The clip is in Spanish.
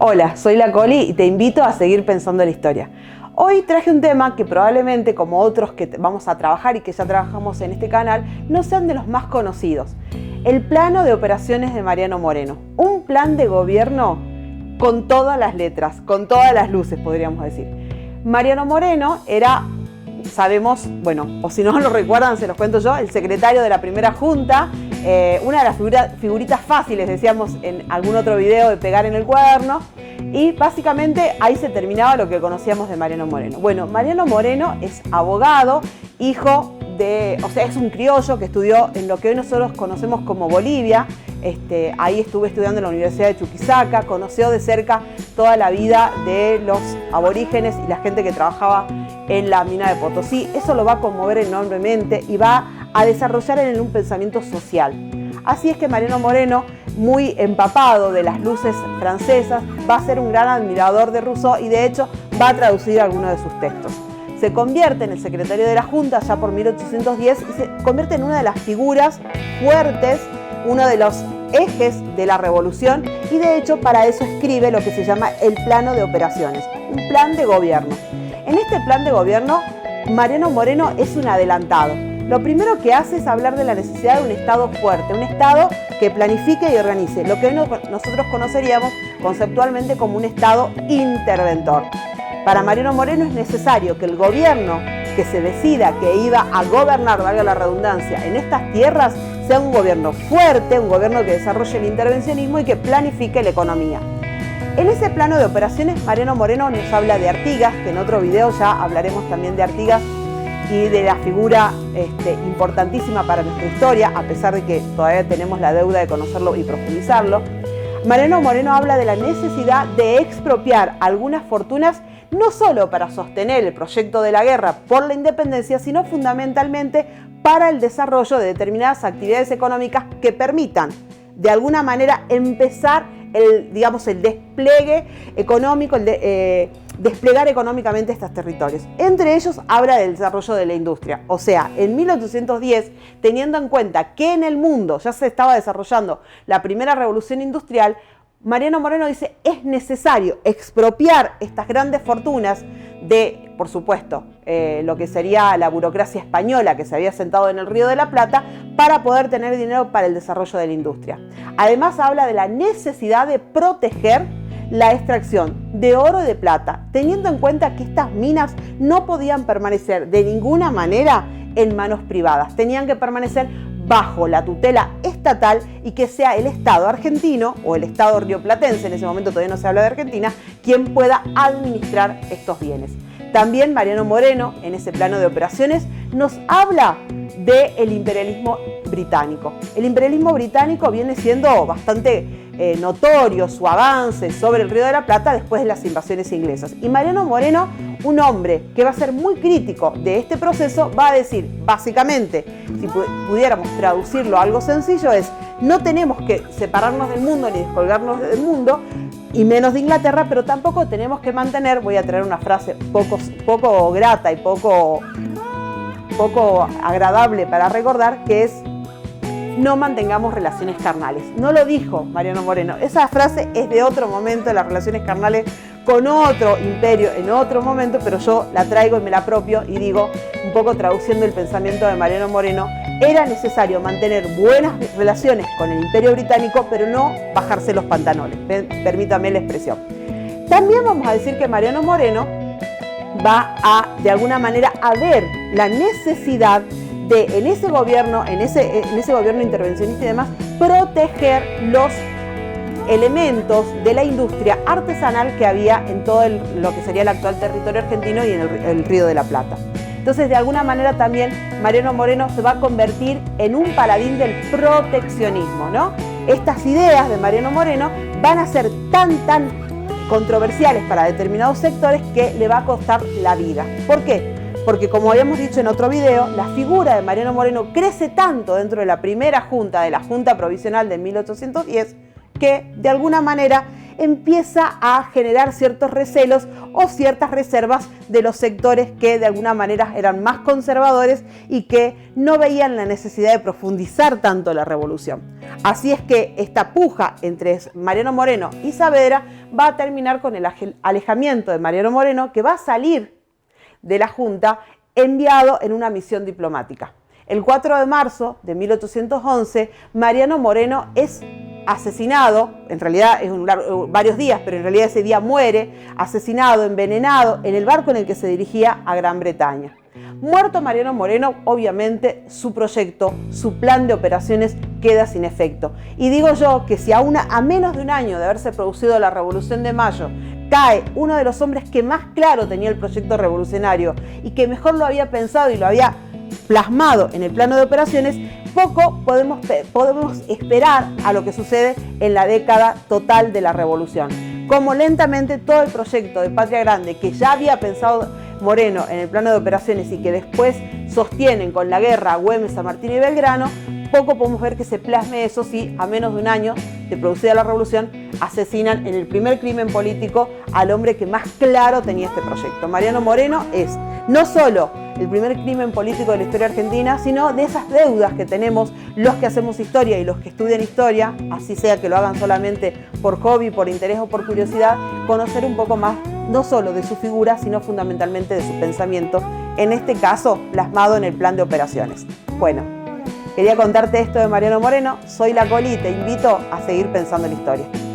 Hola, soy la Coli y te invito a seguir pensando la historia. Hoy traje un tema que probablemente, como otros que vamos a trabajar y que ya trabajamos en este canal, no sean de los más conocidos. El plano de operaciones de Mariano Moreno. Un plan de gobierno con todas las letras, con todas las luces, podríamos decir. Mariano Moreno era, sabemos, bueno, o si no lo recuerdan, se los cuento yo, el secretario de la primera junta, una de las figuritas fáciles, decíamos en algún otro video, de pegar en el cuaderno, y básicamente ahí se terminaba lo que conocíamos de Mariano Moreno. Bueno, Mariano Moreno es abogado, hijo de, o sea, es un criollo que estudió en lo que hoy nosotros conocemos como Bolivia. Ahí estuve estudiando en la Universidad de Chuquisaca, conoció de cerca toda la vida de los aborígenes y la gente que trabajaba en la mina de Potosí. Eso lo va a conmover enormemente y va a desarrollar en él un pensamiento social. Así es que Mariano Moreno, muy empapado de las luces francesas, va a ser un gran admirador de Rousseau y de hecho va a traducir algunos de sus textos. Se convierte en el secretario de la Junta ya por 1810 y se convierte en una de las figuras fuertes, uno de los ejes de la revolución, y de hecho para eso escribe lo que se llama el plano de operaciones, un plan de gobierno. En este plan de gobierno, Mariano Moreno es un adelantado. Lo primero que hace es hablar de la necesidad de un Estado fuerte, un Estado que planifique y organice, lo que hoy nosotros conoceríamos conceptualmente como un Estado interventor. Para Mariano Moreno es necesario que el gobierno que se decida que iba a gobernar, valga la redundancia, en estas tierras, sea un gobierno fuerte, un gobierno que desarrolle el intervencionismo y que planifique la economía. En ese plano de operaciones, Mariano Moreno nos habla de Artigas, que en otro video ya hablaremos también de Artigas y de la figura importantísima para nuestra historia, a pesar de que todavía tenemos la deuda de conocerlo y profundizarlo. Mariano Moreno habla de la necesidad de expropiar algunas fortunas, no solo para sostener el proyecto de la guerra por la independencia, sino fundamentalmente para el desarrollo de determinadas actividades económicas que permitan, de alguna manera, empezar el despliegue económico, desplegar económicamente estos territorios. Entre ellos habla del desarrollo de la industria. O sea, en 1810, teniendo en cuenta que en el mundo ya se estaba desarrollando la primera revolución industrial, Mariano Moreno dice, es necesario expropiar estas grandes fortunas de, por supuesto, lo que sería la burocracia española que se había sentado en el Río de la Plata para poder tener dinero para el desarrollo de la industria. Además habla de la necesidad de proteger la extracción de oro y de plata, teniendo en cuenta que estas minas no podían permanecer de ninguna manera en manos privadas, tenían que permanecer bajo la tutela estatal y que sea el Estado argentino o el Estado rioplatense, en ese momento todavía no se habla de Argentina, quien pueda administrar estos bienes. También Mariano Moreno, en ese plano de operaciones, nos habla del imperialismo británico. El imperialismo británico viene siendo bastante notorio su avance sobre el Río de la Plata después de las invasiones inglesas. Y Mariano Moreno, un hombre que va a ser muy crítico de este proceso, va a decir, básicamente, si pudiéramos traducirlo a algo sencillo, es no tenemos que separarnos del mundo ni descolgarnos del mundo, y menos de Inglaterra, pero tampoco tenemos que mantener, voy a traer una frase poco grata y poco agradable para recordar, que es no mantengamos relaciones carnales. No lo dijo Mariano Moreno. Esa frase es de otro momento, de las relaciones carnales con otro imperio en otro momento, pero yo la traigo y me la apropio y digo, un poco traduciendo el pensamiento de Mariano Moreno, era necesario mantener buenas relaciones con el imperio británico, pero no bajarse los pantalones. Permítame la expresión. También vamos a decir que Mariano Moreno va a, de alguna manera, a ver la necesidad de, en ese gobierno intervencionista y demás, proteger los elementos de la industria artesanal que había en todo lo que sería el actual territorio argentino y en el Río de la Plata. Entonces, de alguna manera también Mariano Moreno se va a convertir en un paladín del proteccionismo, ¿no? Estas ideas de Mariano Moreno van a ser tan controversiales para determinados sectores que le va a costar la vida. ¿Por qué? Porque, como habíamos dicho en otro video, la figura de Mariano Moreno crece tanto dentro de la primera junta, de la Junta Provisional de 1810, que de alguna manera empieza a generar ciertos recelos o ciertas reservas de los sectores que de alguna manera eran más conservadores y que no veían la necesidad de profundizar tanto la revolución. Así es que esta puja entre Mariano Moreno y Saavedra va a terminar con el alejamiento de Mariano Moreno, que va a salir de la Junta enviado en una misión diplomática. El 4 de marzo de 1811, Mariano Moreno es asesinado, en realidad es varios días, pero en realidad ese día muere, asesinado, envenenado, en el barco en el que se dirigía a Gran Bretaña. Muerto Mariano Moreno, obviamente su proyecto, su plan de operaciones queda sin efecto. Y digo yo que si a menos de un año de haberse producido la Revolución de Mayo, cae uno de los hombres que más claro tenía el proyecto revolucionario y que mejor lo había pensado y lo había plasmado en el plano de operaciones, poco podemos esperar a lo que sucede en la década total de la revolución. Como lentamente todo el proyecto de Patria Grande que ya había pensado Moreno en el plano de operaciones y que después sostienen con la guerra Güemes, San Martín y Belgrano, poco podemos ver que se plasme eso si a menos de un año de producida la revolución asesinan en el primer crimen político al hombre que más claro tenía este proyecto. Mariano Moreno es no solo el primer crimen político de la historia argentina, sino de esas deudas que tenemos los que hacemos historia y los que estudian historia, así sea que lo hagan solamente por hobby, por interés o por curiosidad, conocer un poco más no solo de su figura, sino fundamentalmente de su pensamiento, en este caso plasmado en el plan de operaciones. Bueno, quería contarte esto de Mariano Moreno, soy La Coli y te invito a seguir pensando en la historia.